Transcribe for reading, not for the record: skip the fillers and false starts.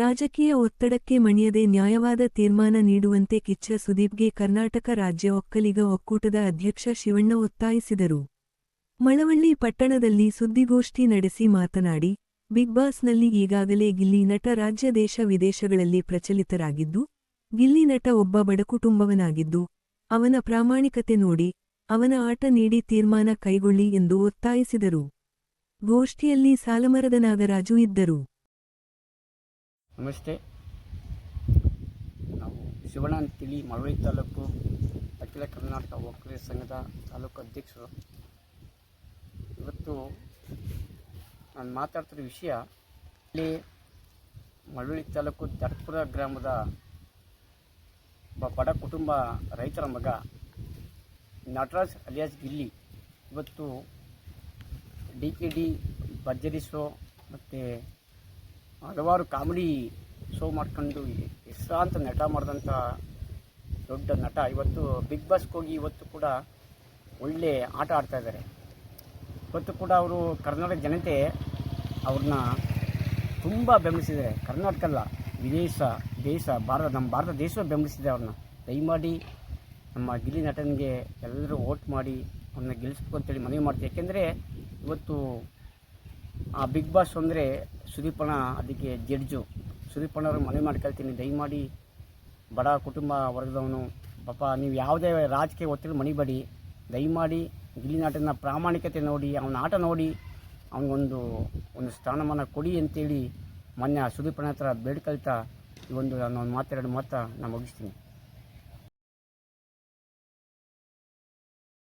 ರಾಜಕೀಯ ಒತ್ತಡಕ್ಕೆ ಮಣಿಯದೆ ನ್ಯಾಯವಾದ ತೀರ್ಮಾನ ನೀಡುವಂತೆ ಕಿಚ್ಚ ಸುದೀಪ್ಗೆ ಕರ್ನಾಟಕ ರಾಜ್ಯ ಒಕ್ಕಲಿಗ ಒಕ್ಕೂಟದ ಅಧ್ಯಕ್ಷ ಶಿವಣ್ಣ ಒತ್ತಾಯಿಸಿದರು. ಮಳವಳ್ಳಿ ಪಟ್ಟಣದಲ್ಲಿ ಸುದ್ದಿಗೋಷ್ಠಿ ನಡೆಸಿ ಮಾತನಾಡಿ, ಬಿಗ್ ಬಾಸ್ನಲ್ಲಿ ಈಗಾಗಲೇ ಗಿಲ್ಲಿ ನಟ ರಾಜ್ಯ ದೇಶ ವಿದೇಶಗಳಲ್ಲಿ ಪ್ರಚಲಿತರಾಗಿದ್ದು, ಗಿಲ್ಲಿ ನಟ ಒಬ್ಬ ಬಡಕುಟುಂಬವನಾಗಿದ್ದು, ಅವನ ಪ್ರಾಮಾಣಿಕತೆ ನೋಡಿ, ಅವನ ಆಟ ನೀಡಿ ತೀರ್ಮಾನ ಕೈಗೊಳ್ಳಿ ಎಂದು ಒತ್ತಾಯಿಸಿದರು. ಗೋಷ್ಠಿಯಲ್ಲಿ ಸಾಲಮರದ ನಾಗರಾಜು ಇದ್ದರು. ನಮಸ್ತೆ. ನಾವು ಶಿವಣ್ಣ ಅಂತೇಳಿ ಮಳವಳ್ಳಿ ತಾಲೂಕು ಅಖಿಲ ಕರ್ನಾಟಕ ಒಕ್ಕಲಿಗ ಸಂಘದ ತಾಲೂಕು ಅಧ್ಯಕ್ಷರು. ಇವತ್ತು ನಾನು ಮಾತಾಡ್ತಿರೋ ವಿಷಯ, ಇಲ್ಲಿ ಮಳವಳ್ಳಿ ತಾಲೂಕು ದಟ್ಪುರ ಗ್ರಾಮದ ಒಬ್ಬ ಬಡ ಕುಟುಂಬ ರೈತರ ಮಗ ನಟರಾಜ್ ಅಲಿಯಾಸ್ ಗಿಲ್ಲಿ ಇವತ್ತು DKD ಭರ್ಜರಿ ಶೋ ಮತ್ತು ಹಲವಾರು ಕಾಮಿಡಿ ಶೋ ಮಾಡ್ಕೊಂಡು ಹೆಸರಾಂತ ನಟ ಮಾಡಿದಂಥ ದೊಡ್ಡ ನಟ ಇವತ್ತು ಬಿಗ್ ಬಾಸ್ಗೆ ಹೋಗಿ ಇವತ್ತು ಕೂಡ ಒಳ್ಳೆ ಆಟ ಆಡ್ತಾಯಿದ್ದಾರೆ. ಇವತ್ತು ಕೂಡ ಅವರು ಕರ್ನಾಟಕ ಜನತೆ ಅವ್ರನ್ನ ತುಂಬ ಬೆಂಬಲಿಸಿದ್ದಾರೆ. ಕರ್ನಾಟಕ ಅಲ್ಲ, ದೇಶ ನಮ್ಮ ಭಾರತ ದೇಶ ಬೆಂಬಲಿಸಿದೆ ಅವ್ರನ್ನ. ದಯಮಾಡಿ ನಮ್ಮ ಗಿಲ್ಲಿ ನಟನಿಗೆ ಎಲ್ಲರೂ ವೋಟ್ ಮಾಡಿ ಅವ್ರನ್ನ ಗೆಲ್ಲಿಸ್ಬೇಕು ಅಂತೇಳಿ ಮನವಿ ಮಾಡ್ತೀವಿ. ಯಾಕೆಂದರೆ ಇವತ್ತು ಆ ಬಿಗ್ ಬಾಸ್ ಅಂದರೆ ಸುದೀಪಣ್ಣ ಅದಕ್ಕೆ ಜಡ್ಜು. ಸುದೀಪಣ್ಣವ್ರಿಗೆ ಮನವಿ ಮಾಡ್ಕೊಳ್ತೀನಿ, ದಯಮಾಡಿ ಬಡ ಕುಟುಂಬ ವರ್ಗದವನು ಪಾಪ ನೀವು ಯಾವುದೇ ರಾಜಕೀಯ ಒತ್ತಡ ಮಣಿಬೇಡಿ. ದಯಮಾಡಿ ಗಿಲ್ಲಿ ನಟನ ಪ್ರಾಮಾಣಿಕತೆ ನೋಡಿ, ಅವನ ಆಟ ನೋಡಿ ಅವನಿಗೊಂದು ಸ್ಥಾನಮಾನ ಕೊಡಿ ಅಂತೇಳಿ ಮೊನ್ನೆ ಸುದೀಪಣ್ಣ ಹತ್ರ ಬೇಡ್ಕೊಳ್ತಾ ಈ ಒಂದು ನಾನು ಮಾತೆರಡು ಮಾತು ನಾನು ಮುಗಿಸ್ತೀನಿ.